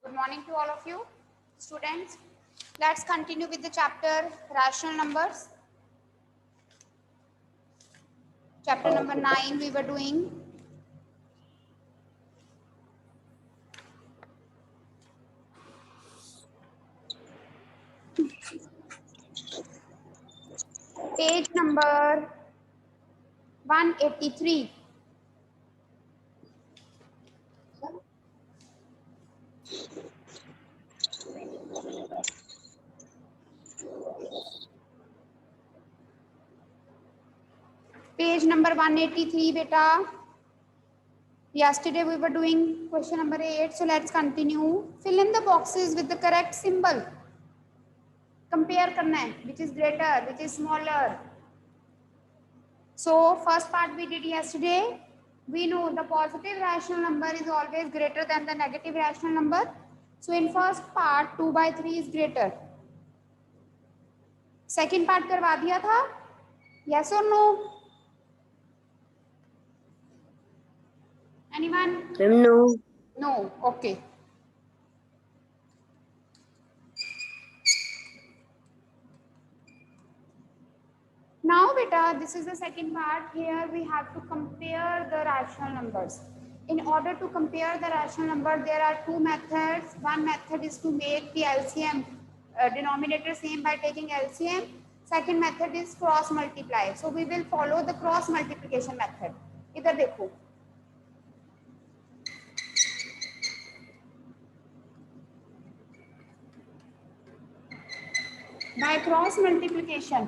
Good morning to all of you, students. Let's continue with the chapter rational numbers. Chapter number 9 we were doing. Page number 183. Page number 183, beta. Yesterday we were doing question number 8. So let's continue. Fill in the boxes with the correct symbol. Compare करना है. Which is greater, which is smaller. So first part we did yesterday. We know the positive rational number is always greater than the negative rational number. So in first part 2/3 is greater. Second part करवा दिया था. Yes or no? Anyone? No. No. Okay. Now beta, this is the second part. Here we have to compare the rational numbers. In order to compare the rational number, there are two methods. One method is to make the LCM denominator same by taking LCM. Second method is cross multiply. So we will follow the cross multiplication method. इधर देखो. By cross multiplication.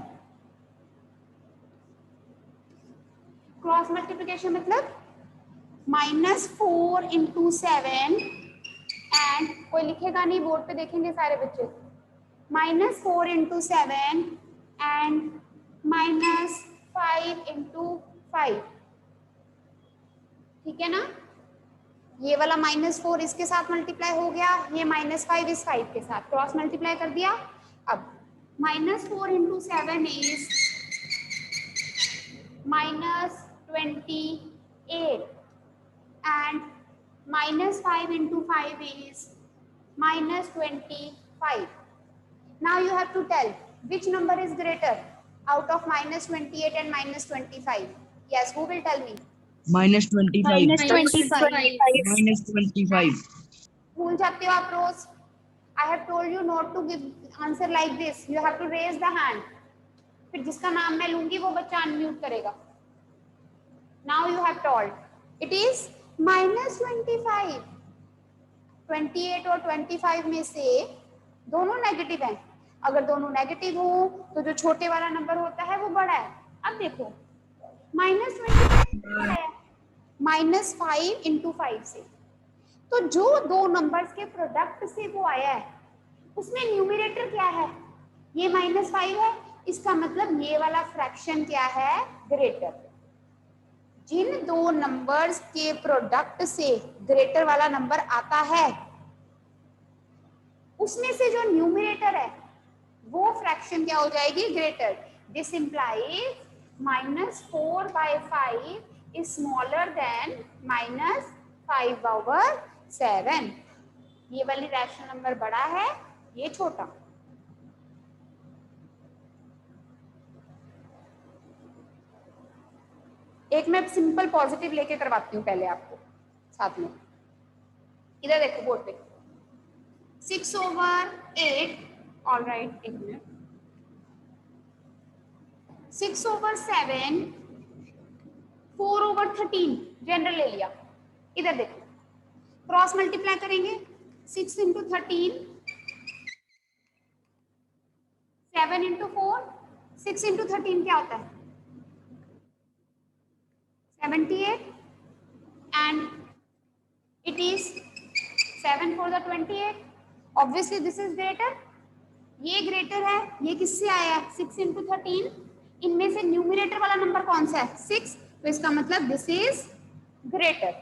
Cross multiplication मतलब -4 × 7 and कोई लिखेगा नहीं, board पे देखेंगे सारे बच्चे. -4 × 7 एंड -5 × 5. ठीक है ना. ये वाला -4 इसके साथ मल्टीप्लाई हो गया, ये -5 इस 5 के साथ क्रॉस मल्टीप्लाई कर दिया. अब -4 × 7 is -28 and -5 × 5 is -25. Now you have to tell which number is greater out of -28 and -25. Yes, who will tell me? -25. -25. भूल जाते हो आप रोज. I have told you not to give answer like this. You have to raise the hand. फिर जिसका नाम मैं लूंगी वो बच्चा अनम्यूट करेगा. Now you have told it is -25. 28 और 25 में से दोनों नेगेटिव हैं. अगर दोनों नेगेटिव हो तो जो छोटे वाला नंबर होता है वो बड़ा है. अब देखो -25 बड़ा है -5 × 5 से. तो जो दो नंबर्स के प्रोडक्ट से वो आया है उसमें न्यूमरेटर क्या है? ये -5 है. इसका मतलब ये वाला फ्रैक्शन क्या है? ग्रेटर. जिन दो नंबर्स के प्रोडक्ट से ग्रेटर वाला नंबर आता है उसमें से जो न्यूमरेटर है वो फ्रैक्शन क्या हो जाएगी? Greater. This implies -4/5 is smaller than -5/7. ये वाली रैशनल नंबर बड़ा है, ये छोटा. एक मैं सिंपल पॉजिटिव लेके करवाती हूँ पहले आपको साथ में. इधर देखो बोर्ड पे 6/8. ऑल राइट, एक मिनट. 6/7 4/13 जनरल ले लिया. इधर देखो क्रॉस मल्टीप्लाई करेंगे. 6 × 13, 7 × 4. 6 × 13 क्या होता है? 78 and it is 7 for the 28. Obviously this is greater. ये ग्रेटर है. ये किससे आया है? 6 × 13. इनमें से न्यूमरेटर वाला नंबर कौन सा है? 6. तो इसका मतलब this is greater.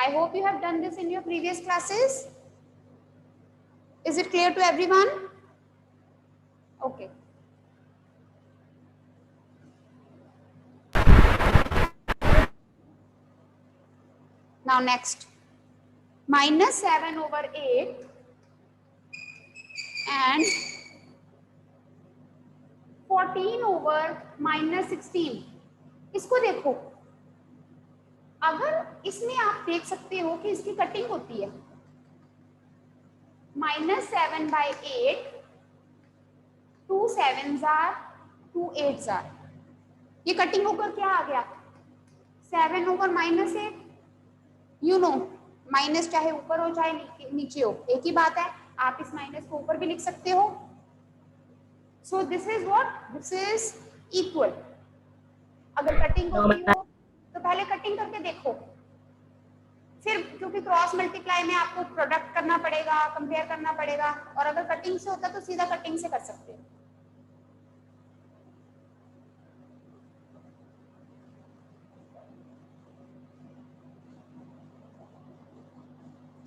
I hope you have done this in your previous classes. Is it clear to everyone? Okay. Now next, -7/8 and 14/-16। इसको देखो, अगर इसमें आप देख सकते हो कि इसकी कटिंग होती है -7/8, 2 7s are 2 8s are, ये कटिंग होकर क्या आ गया 7/-8। यू नो माइनस चाहे ऊपर हो चाहे नीचे हो एक ही बात है, आप इस माइनस को ऊपर भी लिख सकते हो। सो this is what, this is equal. अगर कटिंग होती हो तो पहले कटिंग करके देखो, फिर क्योंकि क्रॉस मल्टीप्लाई में आपको प्रोडक्ट करना पड़ेगा, कंपेयर करना पड़ेगा, और अगर कटिंग से होता तो सीधा कटिंग से कर सकते हो।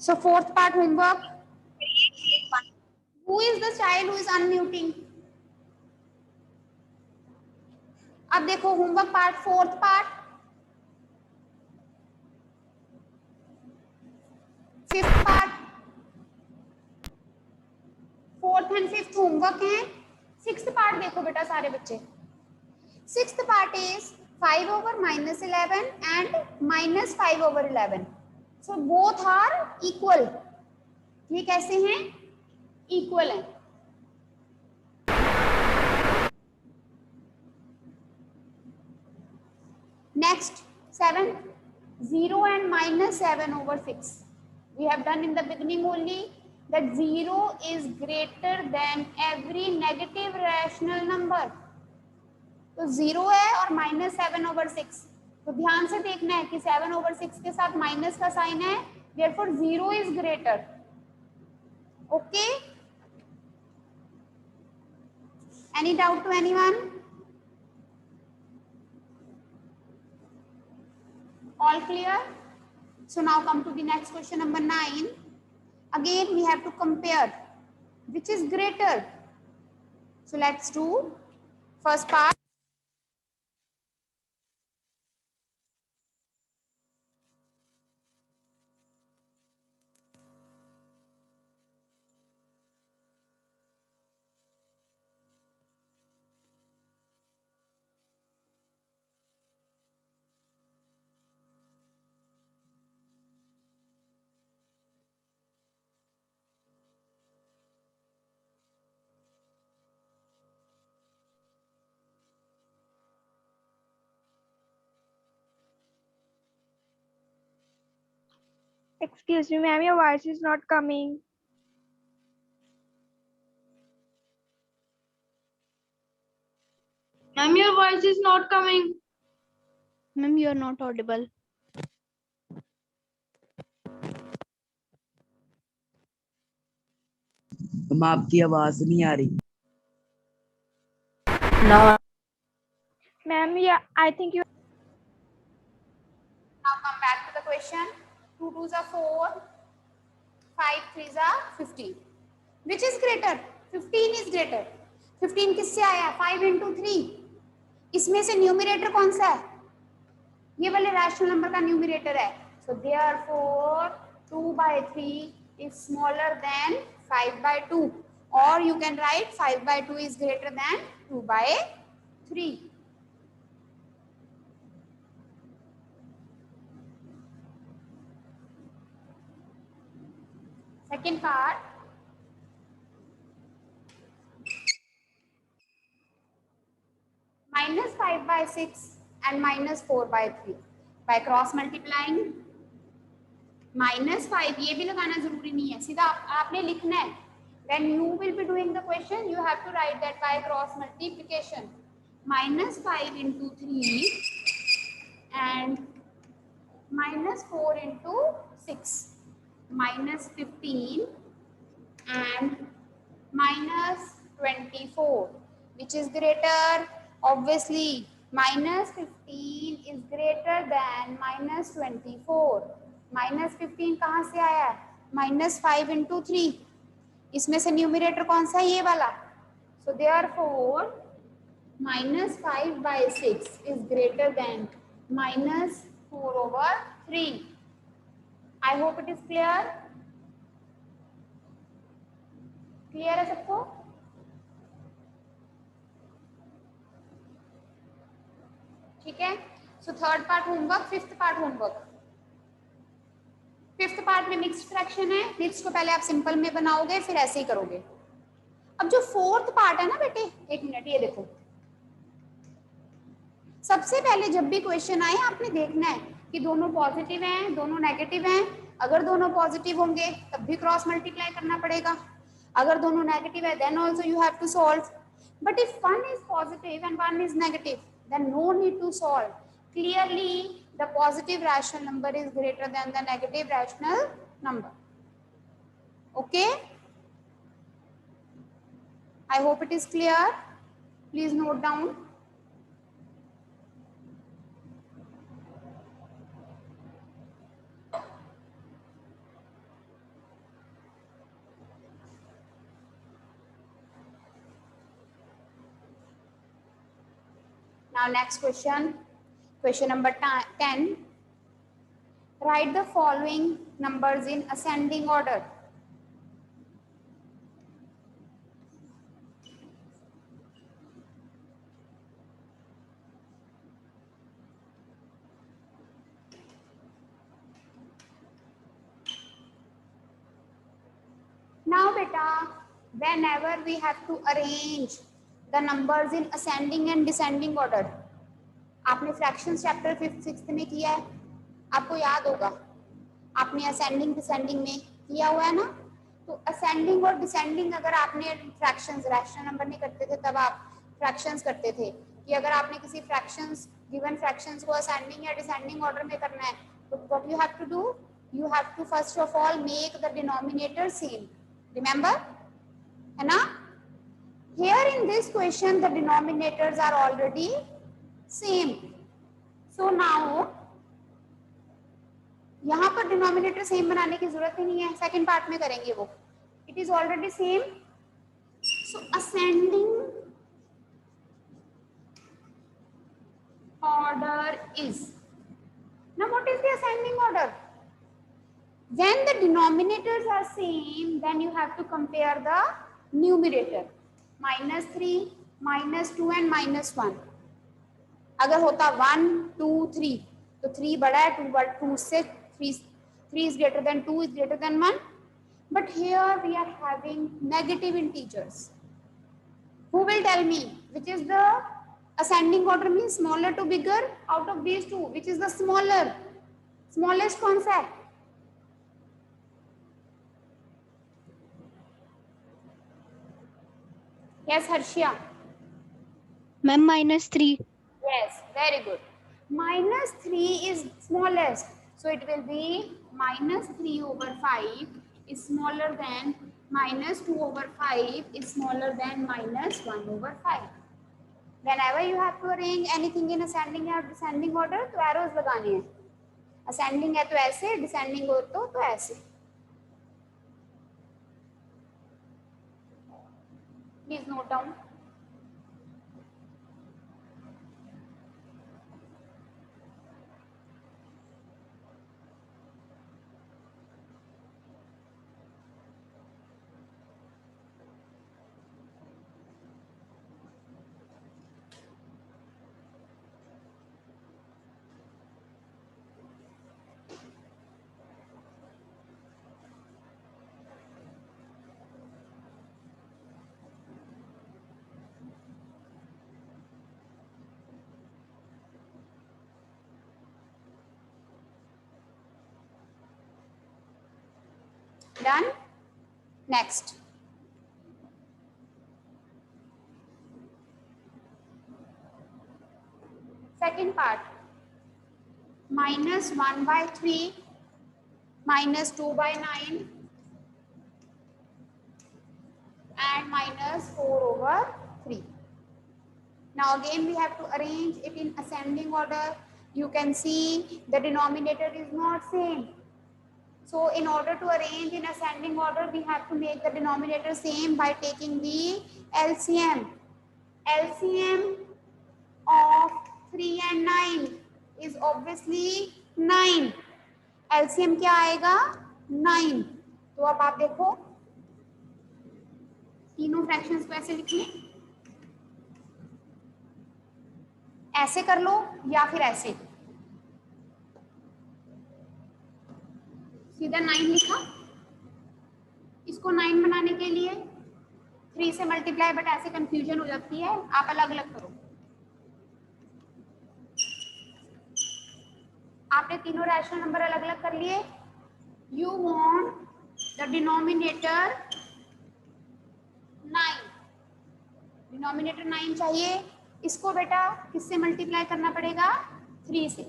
So fourth part homework. Who is the child who is unmuting? अब देखो homework part, fourth part, fifth part, fourth and fifth homework है। सिक्स्थ पार्ट देखो बेटा सारे बच्चे। सिक्स्थ पार्ट is 5/-11 and -5/11। So both are equal. ये कैसे हैं? इक्वल है। Next, 7, 0 and -7/6. We have done in the beginning only that 0 is greater than every negative rational number. तो 0 है और -7/6, तो ध्यान से देखना है कि 7/6 के साथ माइनस का साइन है, therefore 0 is greater. Okay? Any doubt to anyone? All clear? So now come to the next question, number 9. Again we have to compare which is greater. So let's do first part. Excuse me, ma'am, your voice is not coming. Ma'am, your voice is not coming. Ma'am, you are not audible. हम आपकी आवाज नहीं आ रही। No. Ma'am, yeah, I think you. Now come back to the question. 2 2s are 4, 5 3s are 15. Which is greater? 15 is greater. 15 किससे आया? 5 into 3. इसमें से numerator कौन सा है? ये वाले रैशनल नंबर का न्यूमरेटर है। So therefore 2/3 is smaller than 5/2, or you can write 5/2 is greater than 2/3. Second part, -5/6 and -4/3 by cross multiplying. -5 ये भी लगाना जरूरी नहीं है, सीधा आपने लिखना है। When you will be doing the question, you have to write that by cross multiplication. -5 into 3 and -4 into 6, -15 and -24. Which is greater? Obviously -15 is greater than -24. -15 कहाँ से आया? -5 into 3. इसमें से न्यूमरेटर कौन सा है? ये वाला. So therefore -5/6 is greater than -4/3. I hope it is clear. Clear है सबको? ठीक है, so third part homework, fifth part homework. Fifth part में मिक्स्ड फ्रैक्शन है, मिक्स को पहले आप सिंपल में बनाओगे फिर ऐसे ही करोगे। अब जो फोर्थ पार्ट है ना बेटे, एक मिनट ये देखो, सबसे पहले जब भी क्वेश्चन आए आपने देखना है कि दोनों पॉजिटिव हैं दोनों नेगेटिव हैं। अगर दोनों पॉजिटिव होंगे तब भी क्रॉस मल्टीप्लाई करना पड़ेगा, अगर दोनों नेगेटिव है then also you have to solve. But if one is positive and one is negative then no need to solve, clearly the positive rational number is greater than the negative rational number. Okay, I hope it is clear. Please note down. Now next question, question number 10. Write the following numbers in ascending order. Now beta, whenever we have to arrange the numbers in ascending and descending order, आपने fractions chapter 5th 6th में किया है, आपको याद होगा, आपने ascending descending में किया हुआ है ना। तो असेंडिंग और डिसेंडिंग अगर आपने फ्रैक्शंस रैशनल नंबर नहीं करते थे तब आप फ्रैक्शंस करते थे, कि अगर आपने किसी फ्रैक्शंस गिवन फ्रैक्शंस को असेंडिंग या डिसेंडिंग ऑर्डर में करना है तो what you have to do, you have to first of all make the denominator same, remember है ना। Here in this question the denominators are already same, so now यहाँ पर डिनोमिनेटर सेम बनाने की जरूरत ही नहीं है, सेकंड पार्ट में करेंगे वो, it is already same. So ascending order is, now what is the ascending order? When the denominators are same then you have to compare the numerator, -3 -2 and -1। अगर होता 1 2 3 तो 3 बड़ा है, 2 से 3 is greater than 2 is greater than 1, but here we are having negative integers. Who will tell me which is the ascending order means smaller to bigger out of these two, which is the smallest कौन सा है? Yes Harshia, Ma'am, -3. yes, very good. -3 is smallest, so it will be -3/5 is smaller than -2/5 is smaller than -1/5. Whenever you have to arrange anything in ascending or descending order तो arrows लगाने हैं, ascending है तो ऐसे, descending हो तो ऐसे। Please note down. Done. Next. Second part. -1/3 -2/9 and -4/3. Now again we have to arrange it in ascending order. You can see the denominator is not same. So in order to arrange in ascending order, we have to make the denominator same by taking the LCM. LCM of 3 and 9 is obviously 9. LCM क्या आएगा 9। तो अब आप देखो तीनों fractions को ऐसे लिखिए, ऐसे कर लो या फिर ऐसे, सीधा 9 लिखा। इसको 9 बनाने के लिए 3 से मल्टीप्लाई, बट ऐसे कंफ्यूजन हो जाती है, आप अलग अलग करो। आपने तीनों रैशनल नंबर अलग अलग कर लिए। You want the denominator 9, denominator 9 चाहिए। इसको बेटा किससे मल्टीप्लाई करना पड़ेगा 3 से।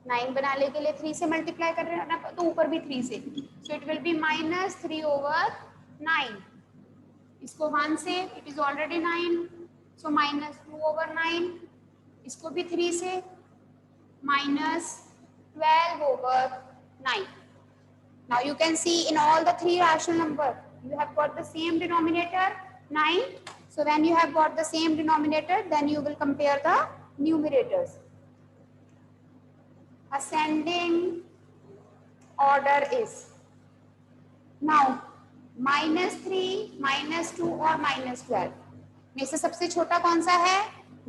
9 बनाने के लिए 3 से मल्टीप्लाई करना तो ऊपर भी 3 से, सो इट विल बी -3/9। इसको 1 से, इट इज ऑलरेडी 9, सो -2/9। इसको भी 3 से, -12/9। Now you can see in all the 3 rational number you have got the same denominator 9. So when you have got the same denominator, then you will compare the numerators. Ascending order is now -3, -2 और -12 में से सबसे छोटा कौन सा है?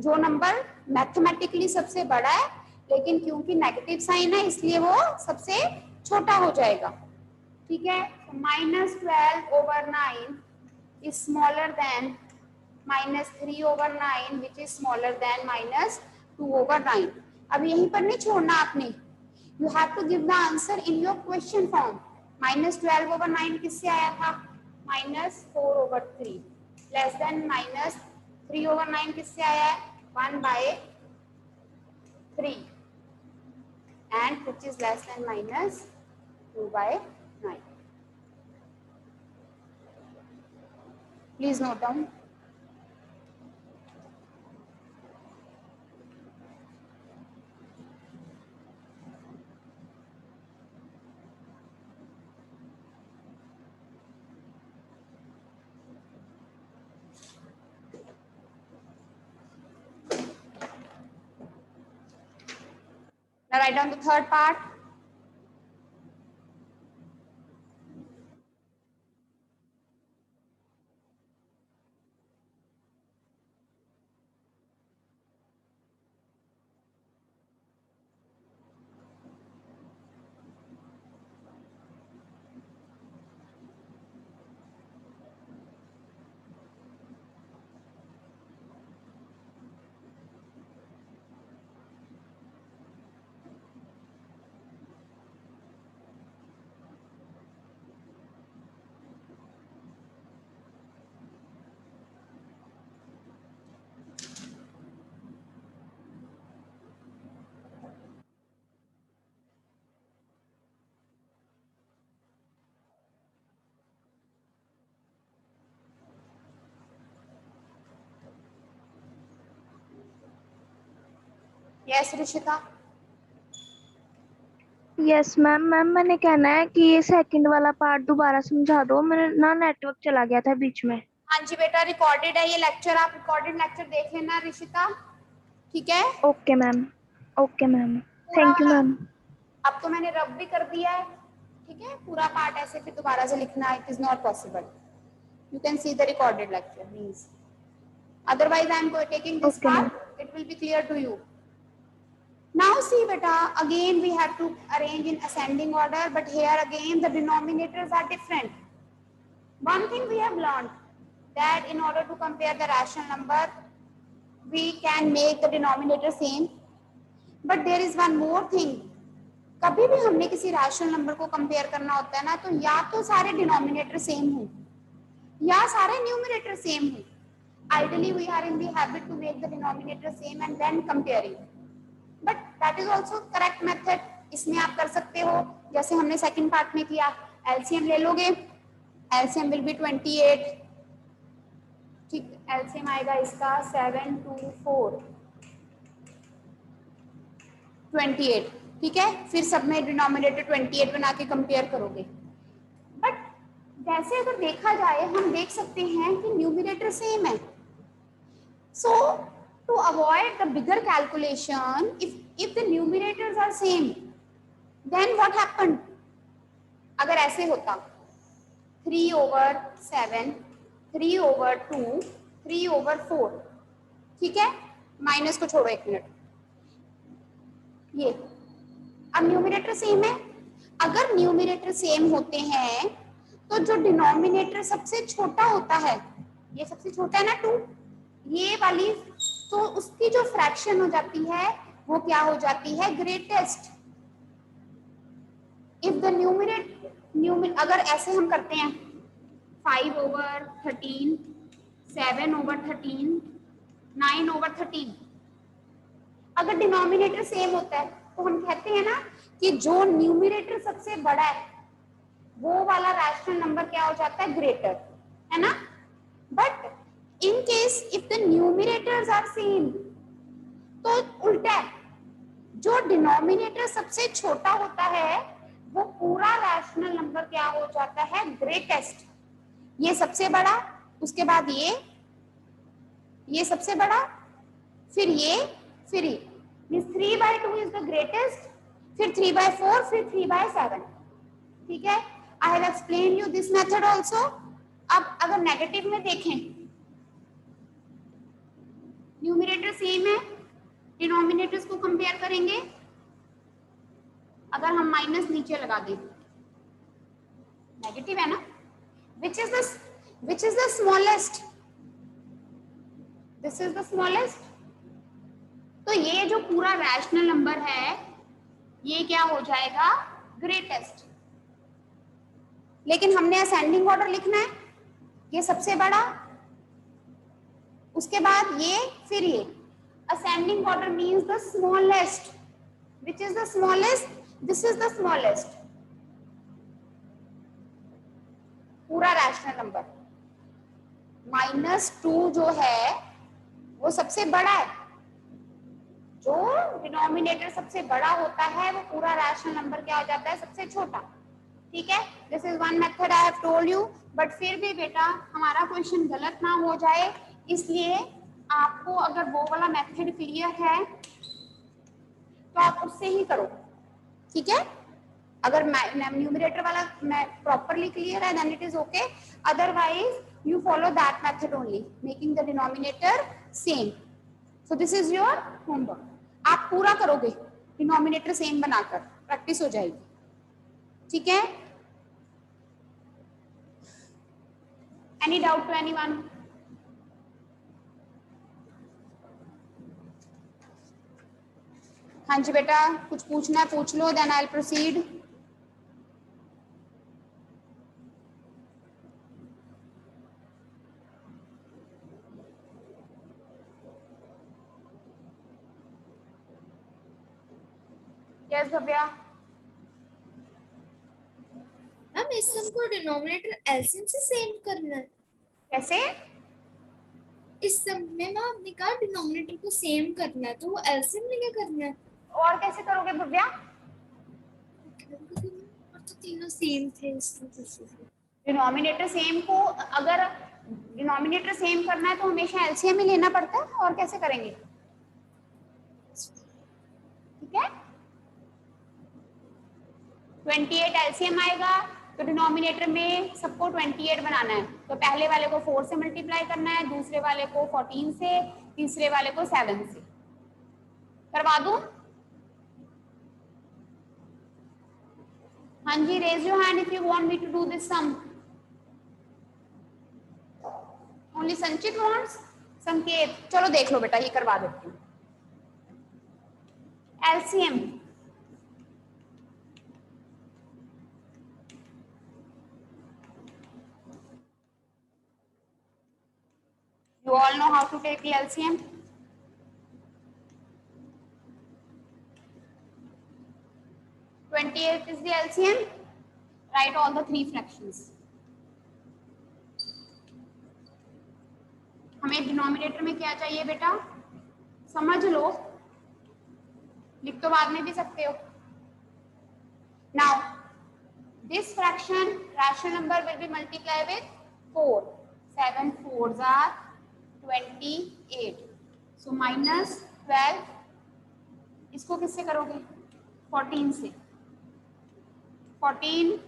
जो number mathematically सबसे बड़ा है, लेकिन क्योंकि नेगेटिव साइन है इसलिए वो सबसे छोटा हो जाएगा। ठीक है, -12/9 is smaller than -3/9 which is smaller than -2/9। अब यहीं पर नहीं छोड़ना आपने, you have to give the answer in your question form। -12/9 किससे आया था? -4/3। लेस देन -3/9 किससे आया है? 1/3 and which is less than -2/9। Please note down. Now write down the third part. Yes, Rishita. Yes ma'am. Ma'am मैंने कहना है कि ये सेकंड वाला पार्ट दोबारा समझा दो, मेरे ना नेटवर्क चला गया था बीच में। हाँ जी बेटा, रिकॉर्डेड है ये लेक्चर, आप रिकॉर्डेड लेक्चर देख लेना रिशिता। ठीक है, ओके मैम। ओके मैम, पूरा थैंक यू वाला मैम। अब तो मैंने रब भी कर दिया है। ठीक है, पूरा पार्ट ऐसे फिर दोबारा से लिखना it is not possible. You can see the recorded lecture please, otherwise I am taking this Okay, part, it will be clear to you. Now see beta, again we have to arrange in ascending order, but here again the denominators are different. One thing we have learned that in order to compare the rational number we can make the denominator same, but there is one more thing. कभी भी हमने किसी rational number को compare करना होता है ना, तो या तो सारे डिनोमिनेटर सेम हो या सारे न्यूमरेटर सेम हो। Ideally we are in the habit to make the denominator same and then comparing, but that is also correct method। इसमें आप कर सकते हो जैसे हमने सेकंड पार्ट में किया, एलसीएम ले लोगे, एलसीएम विल बी 28। ठीक, एलसीएम आएगा इसका 7 2 4 28। ठीक है, फिर सब में डिनोमिनेटर 28 बना के कंपेयर करोगे। बट वैसे अगर देखा जाए हम देख सकते हैं कि न्यूमरेटर सेम है, so to avoid the bigger calculation, if the numerators are same, then what happened, अगर ऐसे होता 3/7, 3/2, 3/4, ठीक है, माइनस को छोड़ो एक मिनट, ये अब न्यूमरेटर सेम है। अगर न्यूमरेटर सेम होते हैं तो जो डिनोमिनेटर सबसे छोटा होता है, ये सबसे छोटा है ना 2, ये वाली, तो उसकी जो फ्रैक्शन हो जाती है वो क्या हो जाती है, ग्रेटेस्ट। इफ द न्यूमरेटर, अगर ऐसे हम करते हैं 5/13, 7/13, 9/13, अगर डिनोमिनेटर सेम होता है तो हम कहते हैं ना कि जो न्यूमरेटर सबसे बड़ा है वो वाला रैशनल नंबर क्या हो जाता है, ग्रेटर, है ना। But in case if the numerators are same, तो उल्टा है, जो डिनोमिनेटर सबसे छोटा होता है वो पूरा रैशनल नंबर क्या हो जाता है, ग्रेटेस्ट। ये सबसे बड़ा, उसके बाद ये सबसे बड़ा, फिर ये, फिर ये, मींस 3/2 इज द ग्रेटेस्ट, फिर 3/4, फिर 3/7, ठीक है। I have explain you this method also. अब अगर नेगेटिव में देखें, न्यूमरेटर सेम है, डिनोमिनेटर्स को कंपेयर करेंगे, अगर हम माइनस नीचे लगा दें, नेगेटिव है ना, which is the smallest, this is the smallest, तो ये जो पूरा रैशनल नंबर है ये क्या हो जाएगा, ग्रेटेस्ट। लेकिन हमने असेंडिंग ऑर्डर लिखना है, ये सबसे बड़ा, उसके बाद ये, फिर ये, ascending order means the smallest, which is the smallest, this is the smallest, पूरा रैशनल नंबर। -2 जो है वो सबसे बड़ा है, जो डिनोमिनेटर सबसे बड़ा होता है वो पूरा रैशनल नंबर क्या हो जाता है, सबसे छोटा, ठीक है। This is one method I have told you, but फिर भी बेटा हमारा क्वेश्चन गलत ना हो जाए, इसलिए आपको अगर वो वाला मेथड क्लियर है तो आप उससे ही करो, ठीक है। अगर न्यूमरेटर वाला मैं प्रॉपरली क्लियर है then it is okay, otherwise you follow that method only, making the denominator same. So this is your homework, आप पूरा करोगे डिनोमिनेटर सेम बनाकर, प्रैक्टिस हो जाएगी, ठीक है। Any doubt to anyone? हाँ जी बेटा, कुछ पूछना है पूछ लो, then I will proceed. Yes Bhavya. Ma'am इस सम को डिनोमिनेटर एलसीएम से सेम करना है। कैसे? इस सम में मैम आपने कहा डिनोमिनेटर को सेम करना है, तो वो एलसीएम में क्या करना है? और कैसे करोगे भव्या? और तो तीनों सेम थे इसलिए। डिनोमिनेटर सेम को अगर डिनोमिनेटर सेम करना है तो हमेशा एलसीएम ही लेना पड़ता है, और कैसे करेंगे, ठीक है। 28 एलसीएम आएगा तो डिनोमिनेटर में सबको 28 बनाना है, तो पहले वाले को 4 से मल्टीप्लाई करना है, दूसरे वाले को 14 से, तीसरे वाले को 7 से। करवा दूं? हाँ जी, raise your hand if you want me to do this sum. Only Sanchit wants, Sanket, चलो देख लो बेटा, ये करवा देती हूँ। LCM you all know how to take the LCM. (28) is the LCM. Write all the 3 fractions. हमें डिनोमिनेटर में क्या चाहिए बेटा, समझ लो, लिख तो बाद में भी सकते हो। Now this fraction rational number will be multiplied with 4. 7 4s are 28. So minus 12, इसको किससे करोगे, 14 से, 14,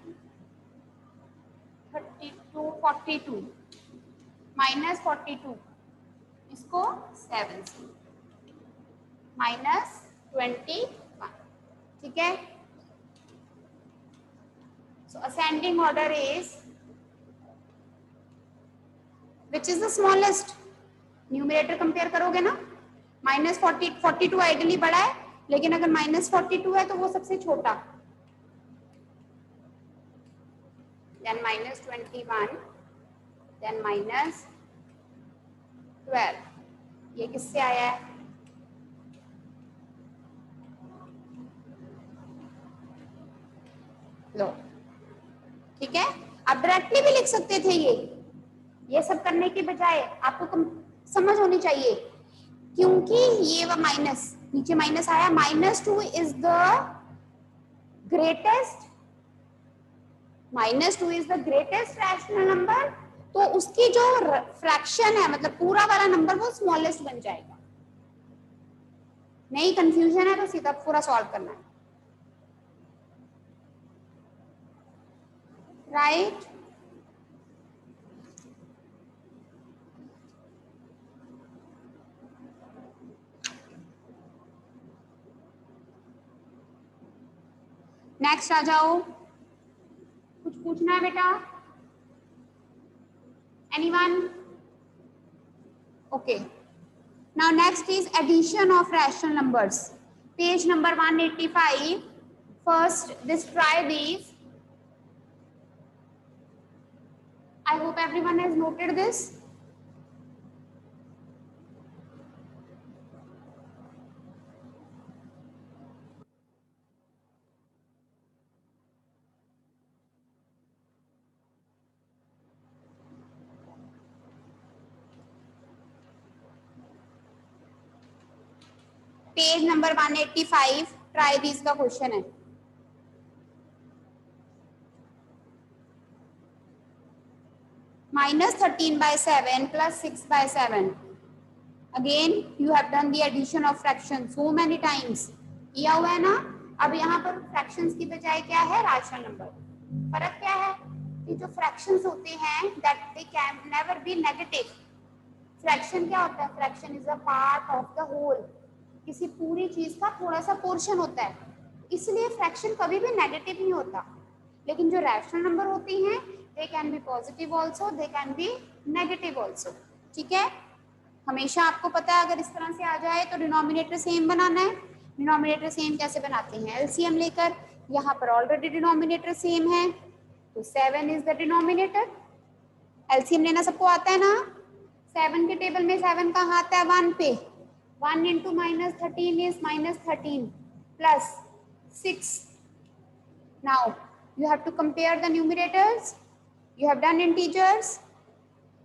32, 42 माइनस 42, इसको 7 से माइनस 21, ठीक है। So ascending order is which is the smallest, numerator compare करोगे ना, माइनस 42 आइडियली बड़ा है, लेकिन अगर माइनस 42 है तो वो सबसे छोटा, देन माइनस 21, देन माइनस 12, ये किससे आया है, लो, ठीक है। आप डायरेक्टली भी लिख सकते थे, ये सब करने के बजाय आपको समझ होनी चाहिए, क्योंकि ये वो माइनस, नीचे माइनस आया, -2 is the greatest, -2 is the greatest rational number, तो उसकी जो फ्रैक्शन है, मतलब पूरा वाला नंबर, वो स्मॉलेस्ट बन जाएगा। नहीं कंफ्यूजन है तो सीधा पूरा सॉल्व करना है, राइट। नेक्स्ट आ जाओ, कुछ पूछना है बेटा, anyone? Okay, now next is addition of rational numbers, page number 185, first this try these, I hope everyone has noted this. Page number 185, try these का क्वेश्चन है। -13/7 plus 6/7. Again, you have done the addition of fractions so many times. किया हुआ है ना। अब यहाँ पर fractions की बजाय क्या है, रैशनल नंबर। फर्क क्या है कि जो फ्रैक्शंस होते हैं that they can never be negative. Fraction क्या होता है, fraction is a part of the whole, किसी पूरी चीज का थोड़ा सा पोर्शन होता है, इसलिए फ्रैक्शन कभी भी नेगेटिव नहीं होता। लेकिन जो रैशनल नंबर होती हैं they can be positive also, they can be negative also, ठीक है। हमेशा आपको पता है अगर इस तरह से आ जाए तो डिनोमिनेटर सेम बनाना है। डिनोमिनेटर सेम कैसे बनाते हैं, एलसीएम लेकर, यहाँ पर ऑलरेडी डिनोमिनेटर सेम है तो 7 इज द डिनोमिनेटर। एलसीएम लेना सबको आता है ना, 7 के टेबल में 7 कहाँ आता है, 1 पे, 1 into -13 is -13 plus 6. Now you have to compare the numerators. You have done integers.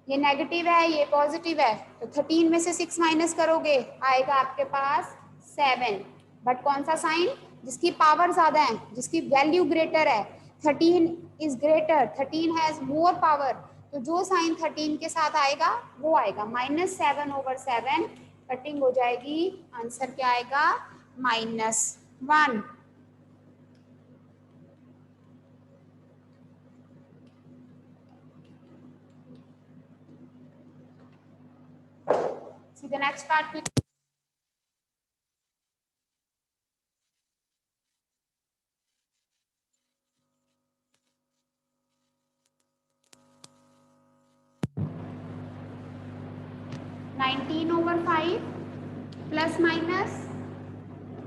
ये नेगेटिव है, ये पॉजिटिव है, तो 13 में से 6 माइनस करोगे आएगा आपके पास 7। बट कौन सा साइन, जिसकी पावर ज्यादा है, जिसकी वैल्यू ग्रेटर है, 13 is greater, 13 has more power, तो जो साइन 13 के साथ आएगा वो आएगा -7/7, कटिंग हो जाएगी, आंसर क्या आएगा, -1। See the next part. (19/5) plus minus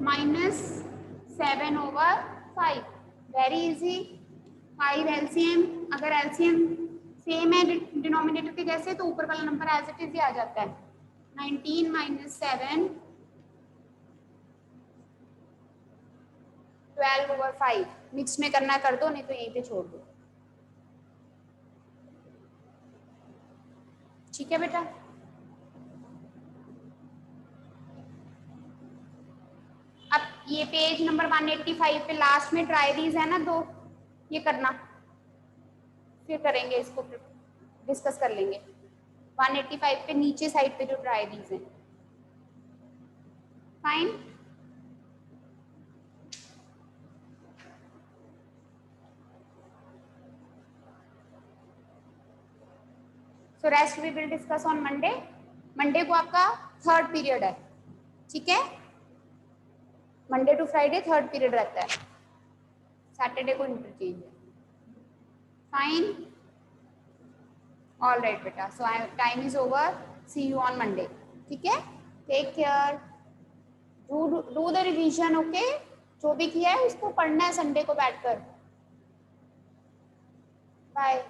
-7/5. Very easy. 5 LCM, अगर LCM सेम है डिनोमिनेटर के जैसे तो ऊपर वाला नंबर एज इट इज ही आ जाता है। 19 - 7 12/5। मिक्स में करना कर दो, नहीं तो यहीं पे छोड़ दो, ठीक है बेटा। अब ये पेज नंबर 185 पे लास्ट में ट्राई दीज है ना 2, ये करना, फिर करेंगे इसको, डिस्कस कर लेंगे। 185 पे नीचे साइड पे जो ट्राई दीज हैं, fine. So rest we will discuss on Monday. Monday को आपका थर्ड पीरियड है, ठीक है. Monday to Friday third period रहता है, सैटरडे को इंटरचेंज है. फाइन, ऑल राइट बेटा. So time is over. See you on Monday. ठीक है, take care. Do the revision. Okay, जो भी किया है उसको पढ़ना है संडे को बैठकर. बाय.